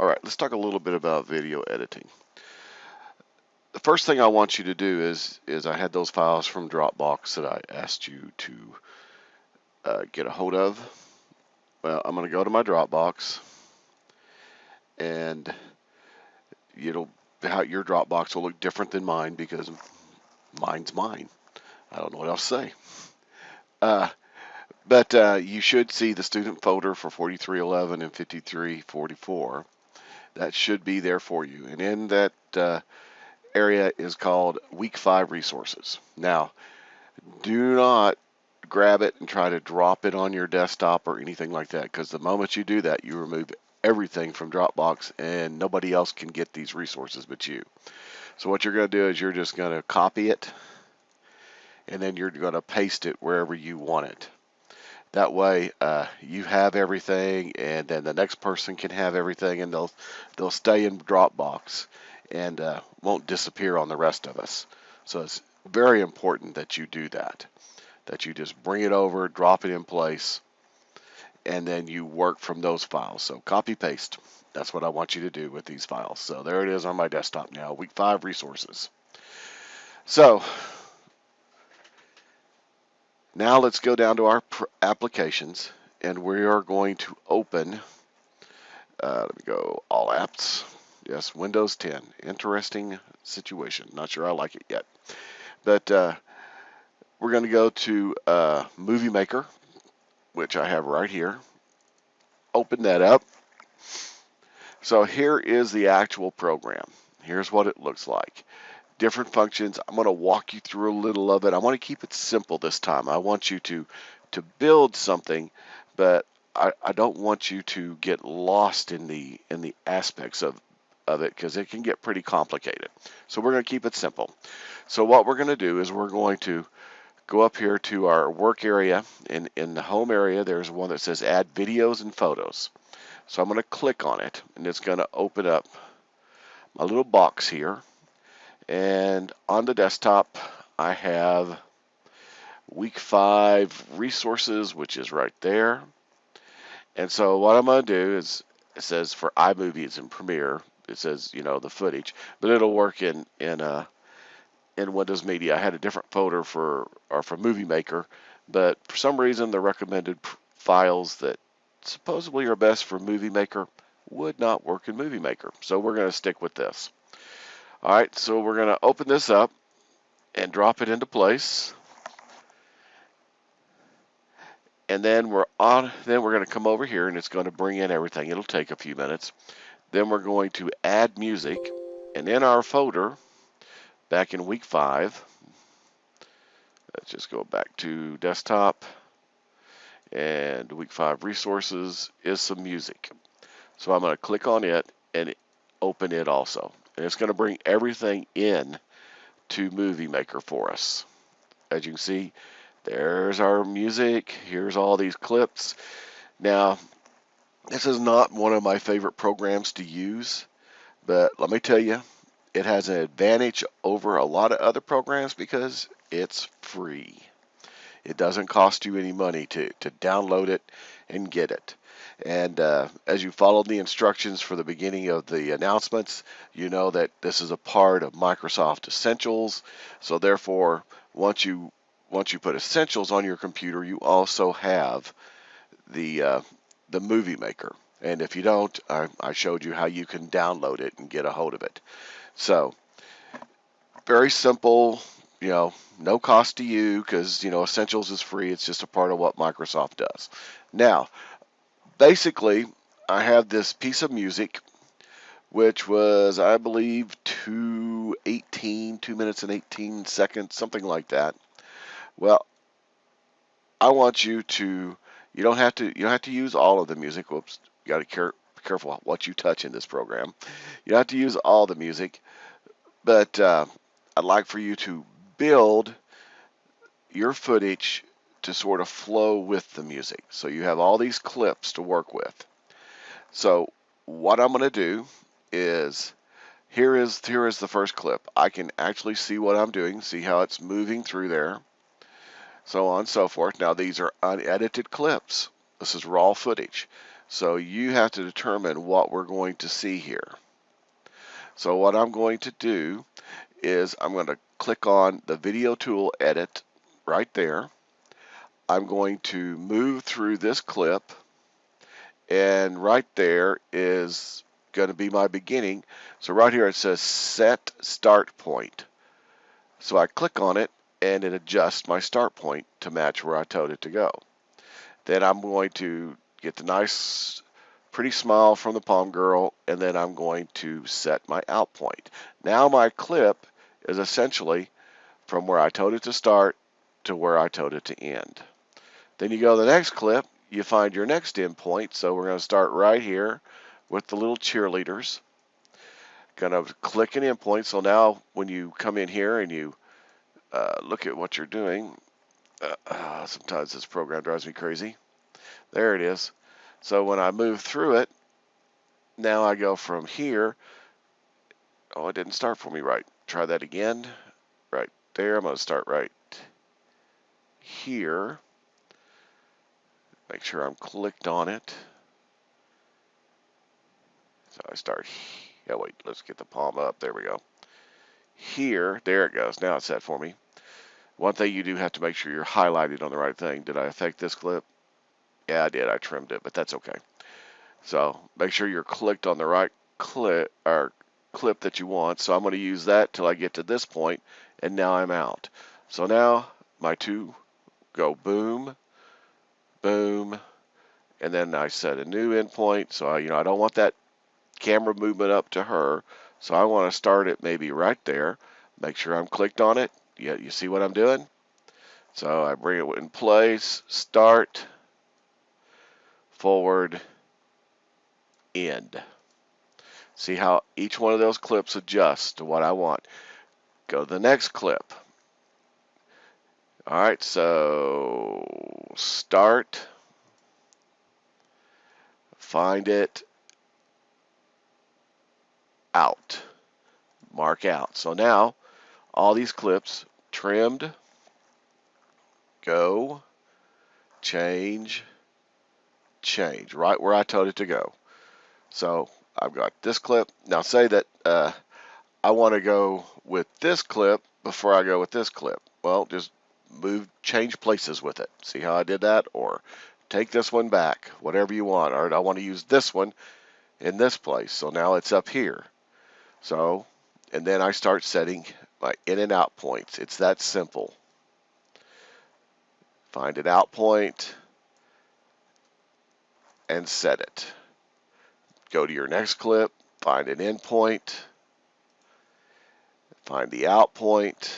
All right, let's talk a little bit about video editing. The first thing I want you to do is I had those files from Dropbox that I asked you to get a hold of. Well, I'm going to go to my Dropbox, and it'll how your Dropbox will look different than mine because mine's mine. I don't know what else to say. Uh, but you should see the student folder for 4311 and 5344. That should be there for you. And in that area is called Week 5 Resources. Now, do not grab it and try to drop it on your desktop or anything like that, because the moment you do that, you remove everything from Dropbox and nobody else can get these resources but you. So what you're going to do is you're just going to copy it and then you're going to paste it wherever you want it. That way you have everything, and then the next person can have everything, and they'll stay in Dropbox and won't disappear on the rest of us. So it's very important that you do that. That you just bring it over, drop it in place, and then you work from those files. So copy paste. That's what I want you to do with these files. So there it is on my desktop now, Week 5 Resources. So now let's go down to our applications, and we are going to open, let me go, all apps. Yes, Windows 10. Interesting situation. Not sure I like it yet. But we're going to go to Movie Maker, which I have right here. Open that up. So here is the actual program. Here's what it looks like. Different functions. I'm going to walk you through a little of it. I want to keep it simple this time. I want you to build something, but I don't want you to get lost in the aspects of it, because it can get pretty complicated. So we're going to keep it simple. So what we're going to do is we're going to go up here to our work area. In the home area, there's one that says add videos and photos. So I'm going to click on it, and it's going to open up my little box here. And on the desktop, I have Week 5 Resources, which is right there. And so what I'm going to do is, it says for iMovies and Premiere, it says, the footage, but it'll work in Windows Media. I had a different folder for Movie Maker, but for some reason the recommended files that supposedly are best for Movie Maker would not work in Movie Maker. So we're going to stick with this. All right, so we're going to open this up and drop it into place. And then we're going to come over here, and it's going to bring in everything. It'll take a few minutes. Then we're going to add music, and in our folder back in Week 5, let's just go back to desktop, and Week 5 Resources is some music. So I'm going to click on it and open it also. And it's going to bring everything in to Movie Maker for us. As you can see, there's our music. Here's all these clips. Now, this is not one of my favorite programs to use, but let me tell you, it has an advantage over a lot of other programs because it's free. It doesn't cost you any money to download it and get it. And as you follow the instructions for the beginning of the announcements, you know that this is a part of Microsoft Essentials. So therefore, once you put Essentials on your computer, you also have the Movie Maker. And if you don't, I showed you how you can download it and get a hold of it. So very simple, no cost to you, because Essentials is free. It's just a part of what Microsoft does. Now, basically, I have this piece of music, which was, I believe, 2 minutes and 18 seconds, something like that. Well, I want you to, you don't have to use all of the music. Whoops, you got to be careful what you touch in this program. You don't have to use all the music, but I'd like for you to build your footage to sort of flow with the music. So you have all these clips to work with. So what I'm going to do is, here is the first clip. I can actually see what I'm doing, see how it's moving through there, so on and so forth. Now these are unedited clips. This is raw footage. So you have to determine what we're going to see here. So what I'm going to do is I'm going to click on the video tool edit right there. I'm going to move through this clip, and right there is going to be my beginning. So right here it says set start point. So I click on it and it adjusts my start point to match where I told it to go. Then I'm going to get the nice pretty smile from the Palm Girl, and then I'm going to set my out point. Now my clip is essentially from where I told it to start to where I told it to end. Then you go to the next clip, you find your next end point. So we're going to start right here with the little cheerleaders. Going to click an end point. So now when you come in here and you look at what you're doing, sometimes this program drives me crazy. There it is. So when I move through it, now I go from here. Oh, it didn't start for me right. Try that again. Right there. I'm going to start right here. Make sure I'm clicked on it. So I start, oh wait, let's get the palm up. There we go. Here, there it goes. Now it's set for me. One thing you do have to make sure you're highlighted on the right thing. Did I affect this clip? Yeah, I did. I trimmed it, but that's okay. So make sure you're clicked on the right clip that you want. So I'm going to use that till I get to this point, and now I'm out. So now my two go boom, boom, and then I set a new endpoint. So I don't want that camera movement up to her. So I want to start it maybe right there. Make sure I'm clicked on it. Yeah, you see what I'm doing? So I bring it in place, start, forward, end. See how each one of those clips adjusts to what I want. Go to the next clip. All right, so start, find it, out, mark out. So now all these clips trimmed, go, change, change, right where I told it to go. So I've got this clip. Now say that I want to go with this clip before I go with this clip. Well, just change places with it. See how I did that? Or take this one back, whatever you want. Or I want to use this one in this place. So now it's up here. So, and then I start setting my in and out points. It's that simple. Find an out point and set it. Go to your next clip, find an in point, find the out point,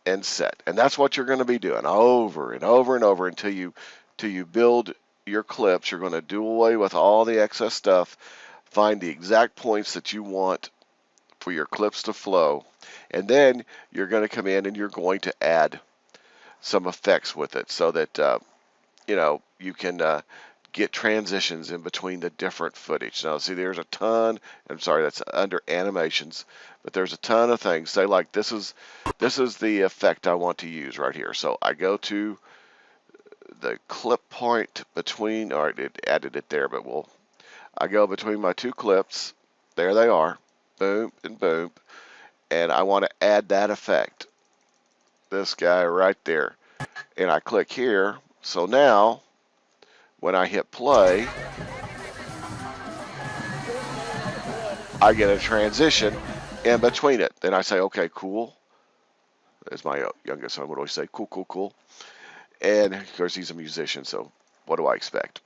and set. And that's what you're going to be doing over and over and over until you build your clips. You're going to do away with all the excess stuff, find the exact points that you want for your clips to flow, and then you're going to come in and you're going to add some effects with it so that you can get transitions in between the different footage. Now see, there's a ton, I'm sorry, that's under animations, but there's a ton of things. Say like this is the effect I want to use right here. So I go to the clip point between, all right, it added it there, but I go between my two clips. There they are, boom and boom, and I want to add that effect. This guy right there, and I click here. So now when I hit play, I get a transition in between it. Then I say, okay, cool. As my youngest son would always say, cool, cool, cool. And of course, he's a musician, so what do I expect?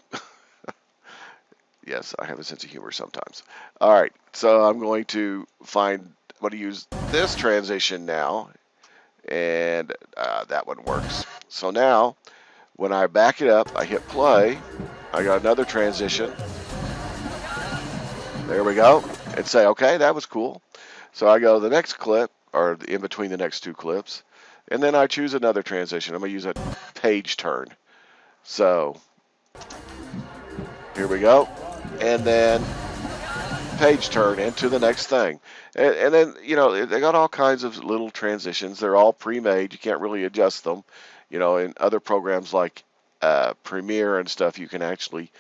Yes, I have a sense of humor sometimes. All right, so I'm going to use this transition now, and that one works. So now, when I back it up, I hit play, I got another transition. There we go. And say, okay, that was cool. So I go to the next clip, or in between the next two clips, and then I choose another transition. I'm going to use a page turn. So here we go. And then page turn into the next thing. And then, they got all kinds of little transitions. They're all pre-made. You can't really adjust them. In other programs like Premiere and stuff, you can actually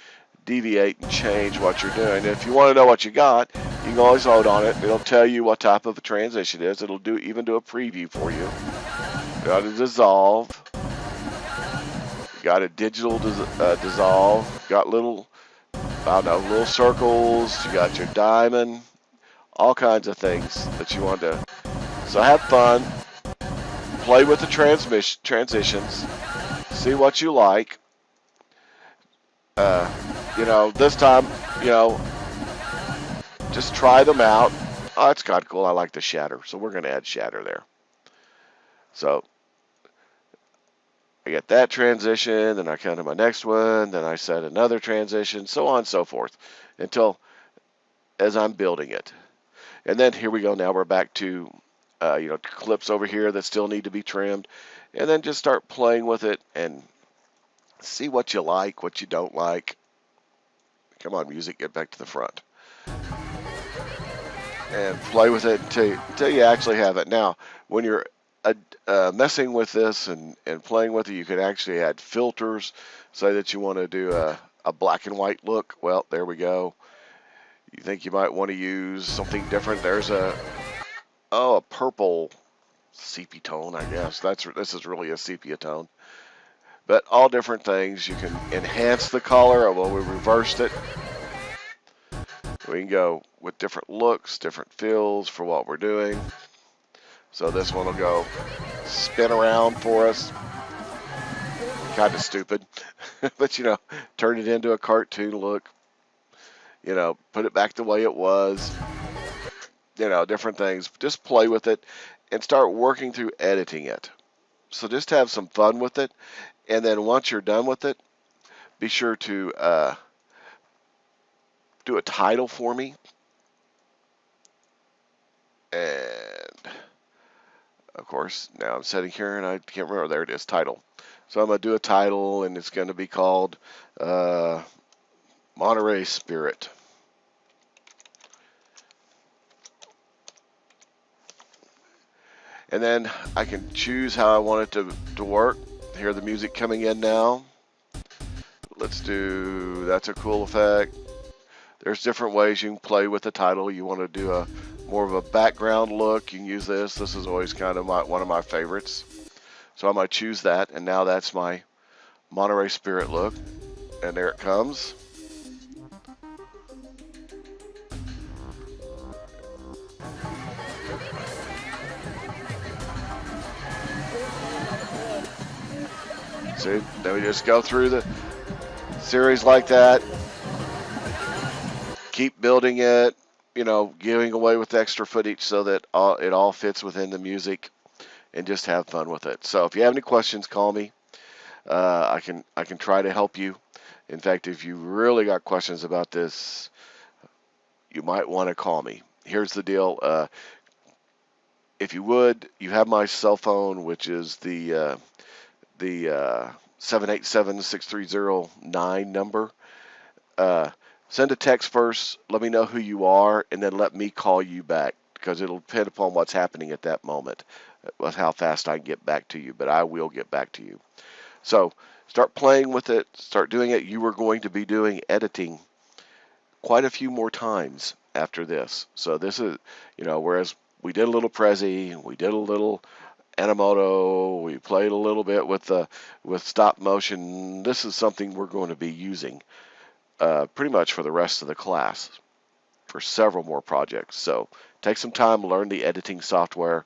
deviate and change what you're doing. If you want to know what you got, you can always hold on it. It'll tell you what type of a transition it is. It'll even do a preview for you. Got a dissolve. Got a digital dissolve. Got little, I don't know, little circles. You got your diamond. All kinds of things that you want to. So have fun. Play with the transitions. See what you like. This time, just try them out. Oh, it's kind of cool. I like the shatter, so we're going to add shatter there. So I get that transition, then I come to my next one, then I set another transition, so on and so forth, until as I'm building it. And then here we go. Now we're back to, clips over here that still need to be trimmed, and then just start playing with it and see what you like, what you don't like. Come on, music, get back to the front. And play with it until you actually have it. Now, when you're messing with this and playing with it, you can actually add filters. Say that you want to do a black and white look. Well, there we go. You think you might want to use something different. There's a purple sepia tone, I guess. This is really a sepia tone. But all different things. You can enhance the color. Well, we reversed it. We can go with different looks, different feels for what we're doing. So this one will go spin around for us. Kind of stupid, but turn it into a cartoon look. Put it back the way it was. Different things. Just play with it and start working through editing it. So just have some fun with it. And then once you're done with it, be sure to do a title for me. And of course, now I'm sitting here and I can't remember. There it is, title. So I'm going to do a title, and it's going to be called Monterey Spirit. And then I can choose how I want it to work. Hear the music coming in now. Let's do, that's a cool effect. There's different ways you can play with the title. You want to do more of a background look, you can use this. This is always kind of one of my favorites. So I'm going to choose that, and now that's my Monterey Spirit look. And there it comes. See, then we just go through the series like that. Keep building it, giving away with extra footage so that it all fits within the music, and just have fun with it. So if you have any questions, call me. I can try to help you. In fact, if you really got questions about this, you might want to call me. Here's the deal. If you would, you have my cell phone, which is the 787-6309 number. Send a text first. Let me know who you are, and then let me call you back, because it'll depend upon what's happening at that moment, with how fast I can get back to you. But I will get back to you. So start playing with it. Start doing it. You are going to be doing editing quite a few more times after this. So this is, whereas we did a little Prezi, we did a little Animoto, we played a little bit with stop motion. This is something we're going to be using pretty much for the rest of the class for several more projects. So take some time, learn the editing software,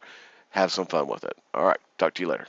have some fun with it. All right, talk to you later.